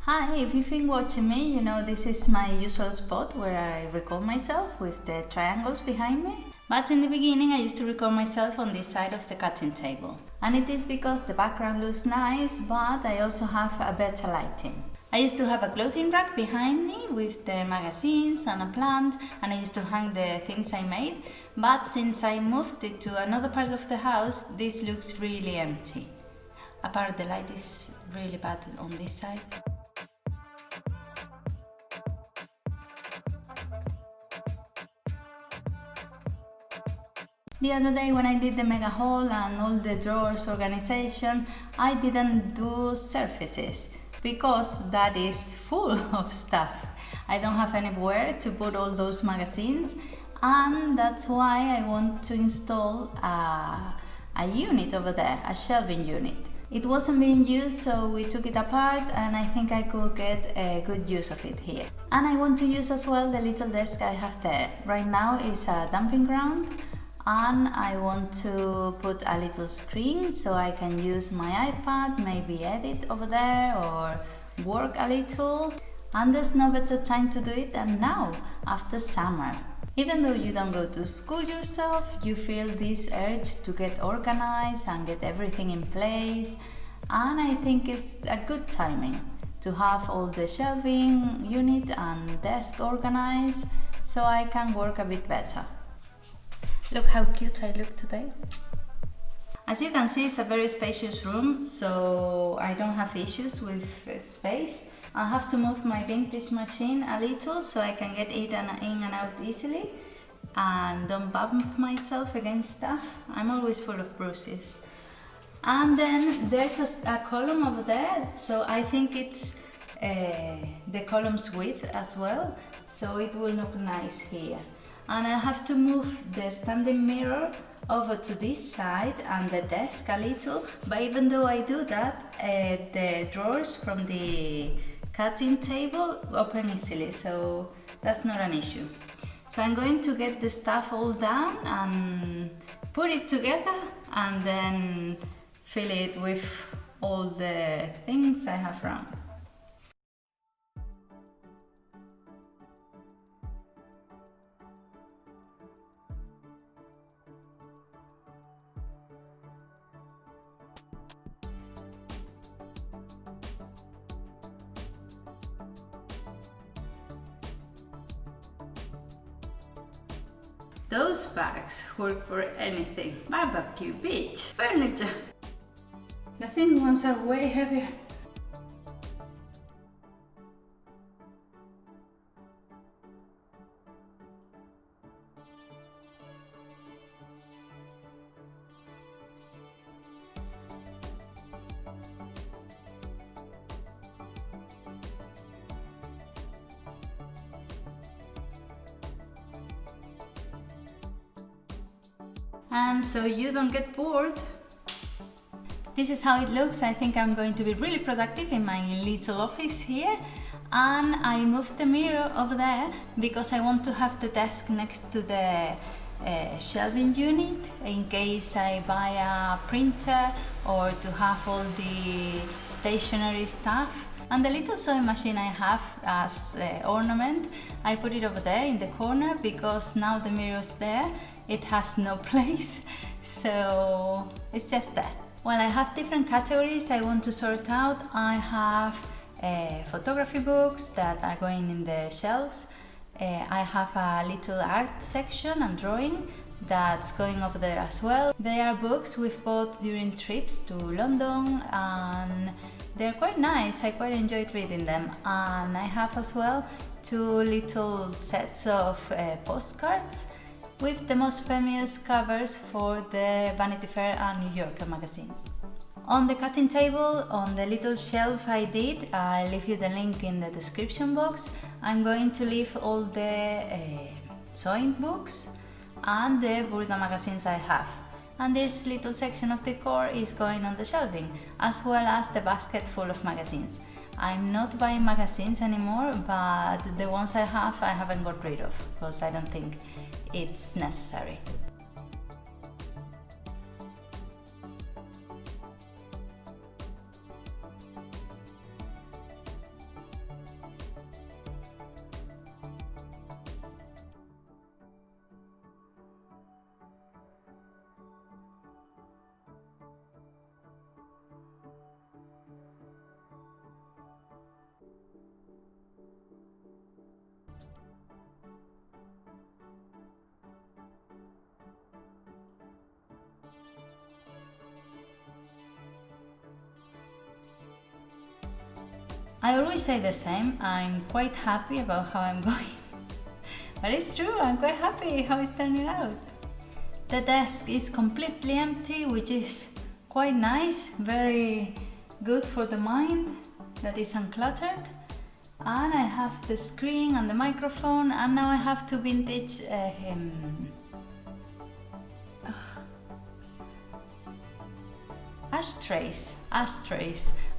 Hi, if you've been watching me, you know this is my usual spot where I record myself with the triangles behind me. But in the beginning I used to record myself on this side of the cutting table. And it is because the background looks nice, but I also have a better lighting. I used to have a clothing rack behind me with the magazines and a plant, and I used to hang the things I made. But since I moved it to another part of the house, this looks really empty. Apart the light is really bad on this side. The other day when I did the mega haul and all the drawers organization, I didn't do surfaces because that is full of stuff. I don't have anywhere to put all those magazines, and that's why I want to install a unit over there, a shelving unit. It wasn't being used, so we took it apart, and I think I could get a good use of it here. And I want to use as well the little desk I have there. Right now it's a dumping ground, and I want to put a little screen so I can use my iPad, maybe edit over there or work a little. And there's no better time to do it than now, after summer. Even though you don't go to school yourself, you feel this urge to get organized and get everything in place. And I think it's a good timing to have all the shelving unit and desk organized so I can work a bit better. Look how cute I look today. As you can see, it's a very spacious room, so I don't have issues with space. I'll have to move my vintage machine a little so I can get in and out easily and don't bump myself against stuff. I'm always full of bruises. And then there's a column over there, so I think it's the column's width as well, so it will look nice here. And I have to move the standing mirror over to this side and the desk a little, but even though I do that, the drawers from the cutting table open easily, so that's not an issue. So I'm going to get the stuff all down and put it together and then fill it with all the things I have around. Those bags work for anything. Barbecue, beach, furniture. The thin ones are way heavier. And so you don't get bored. This is how it looks. I think I'm going to be really productive in my little office here. And I moved the mirror over there because I want to have the desk next to the shelving unit in case I buy a printer or to have all the stationery stuff. And the little sewing machine I have as ornament, I put it over there in the corner because now the mirror's there. It has no place, so it's just there. Well, I have different categories I want to sort out. I have photography books that are going in the shelves. I have a little art section and drawing that's going over there as well. They are books we've bought during trips to London, and they're quite nice. I quite enjoyed reading them. And I have as well 2 little sets of postcards with the most famous covers for the Vanity Fair and New Yorker magazines. On the cutting table, on the little shelf I did, I'll leave you the link in the description box. I'm going to leave all the sewing books and the Burda magazines I have. And this little section of decor is going on the shelving, as well as the basket full of magazines. I'm not buying magazines anymore, but the ones I haven't got rid of because I don't think it's necessary. I always say the same, I'm quite happy about how I'm going. But it's true, I'm quite happy how it's turning out. The desk is completely empty, which is quite nice, very good for the mind that is uncluttered. And I have the screen and the microphone, and now I have two vintage ashtrays.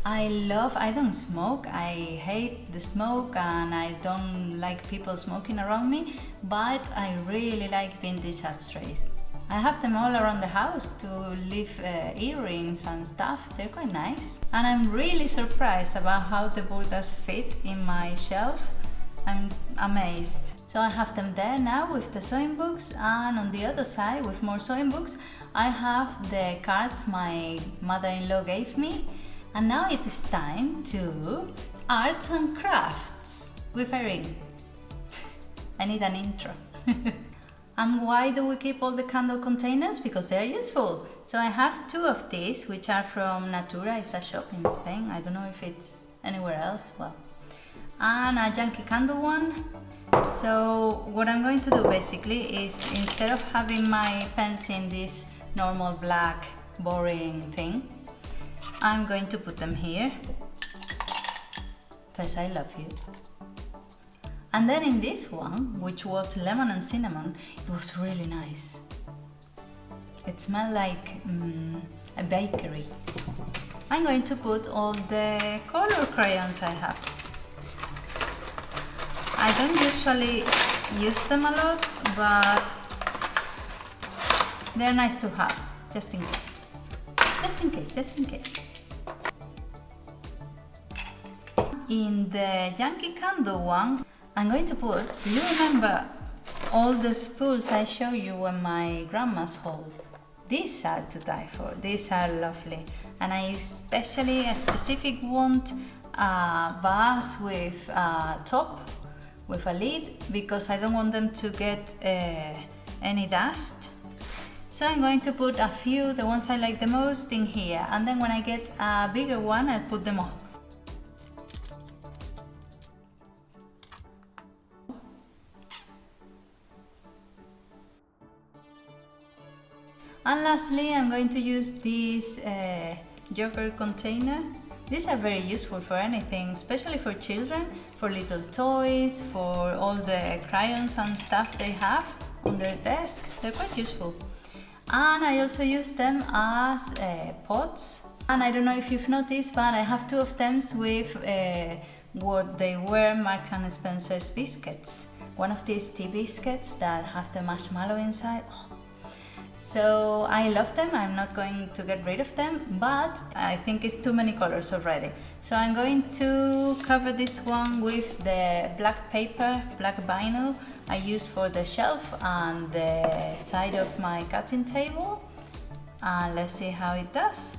I don't smoke, I hate the smoke and I don't like people smoking around me, but I really like vintage ashtrays. I have them all around the house to leave earrings and stuff, they're quite nice. And I'm really surprised about how the Burdas fit in my shelf, I'm amazed. So I have them there now with the sewing books, and on the other side with more sewing books I have the cards my mother-in-law gave me. And now it is time to arts and crafts with Irene. I need an intro. And why do we keep all the candle containers? Because they're useful. So I have two of these, which are from Natura, it's a shop in Spain. I don't know if it's anywhere else, well. And a Yankee candle one. So what I'm going to do basically is, instead of having my pens in this normal black boring thing, I'm going to put them here. Tess, I love you. And then in this one, which was lemon and cinnamon, it was really nice. It smelled like a bakery. I'm going to put all the color crayons I have. I don't usually use them a lot, but they're nice to have, just in case. Just in case. In the Yankee candle one, I'm going to put, do you remember all the spools I showed you in my grandma's haul? These are to die for, these are lovely. And I especially, a specific want a vase with a top, with a lid, because I don't want them to get any dust. So I'm going to put a few, the ones I like the most, in here, and then when I get a bigger one, I'll put them all. And lastly, I'm going to use this yogurt container. These are very useful for anything, especially for children, for little toys, for all the crayons and stuff they have on their desk. They're quite useful. And I also use them as pots. And I don't know if you've noticed, but I have two of them with what they were Marks and Spencer's biscuits. One of these tea biscuits that have the marshmallow inside. Oh. So I love them, I'm not going to get rid of them, but I think it's too many colors already. So I'm going to cover this one with the black paper, black vinyl I use for the shelf and the side of my cutting table. And let's see how it does.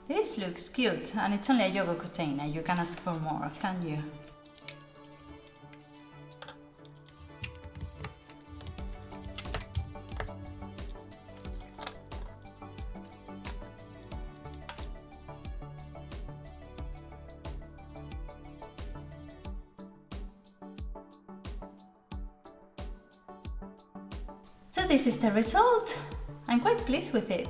This looks cute, and it's only a yogurt container. You can ask for more, can't you? So this is the result. I'm quite pleased with it.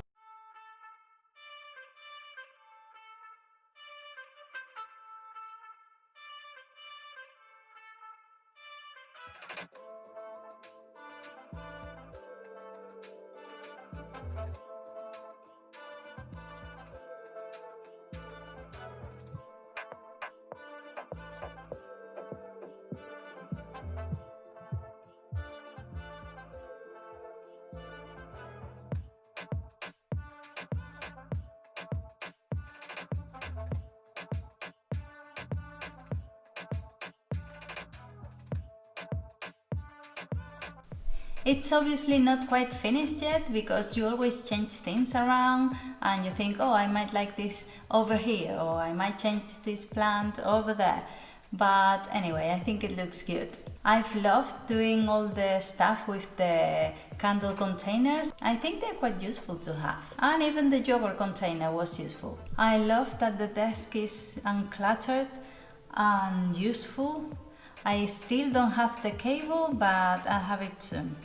It's obviously not quite finished yet, because you always change things around and you think, oh, I might like this over here, or I might change this plant over there. But anyway, I think it looks good. I've loved doing all the stuff with the candle containers. I think they're quite useful to have. And even the yogurt container was useful. I love that the desk is uncluttered and useful. I still don't have the cable, but I'll have it soon.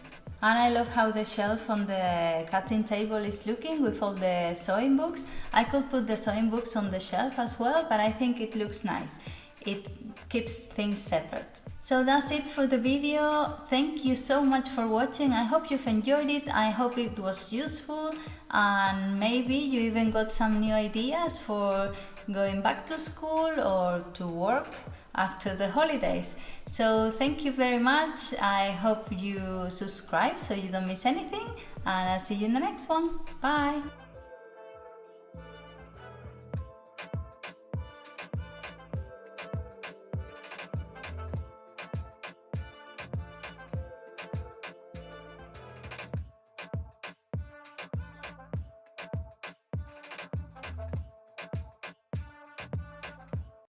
And I love how the shelf on the cutting table is looking with all the sewing books. I could put the sewing books on the shelf as well, but I think it looks nice. It keeps things separate. So that's it for the video. Thank you so much for watching. I hope you've enjoyed it. I hope it was useful, and maybe you even got some new ideas for going back to school or to work after the holidays. So thank you very much. I hope you subscribe so you don't miss anything, and I'll see you in the next one. Bye!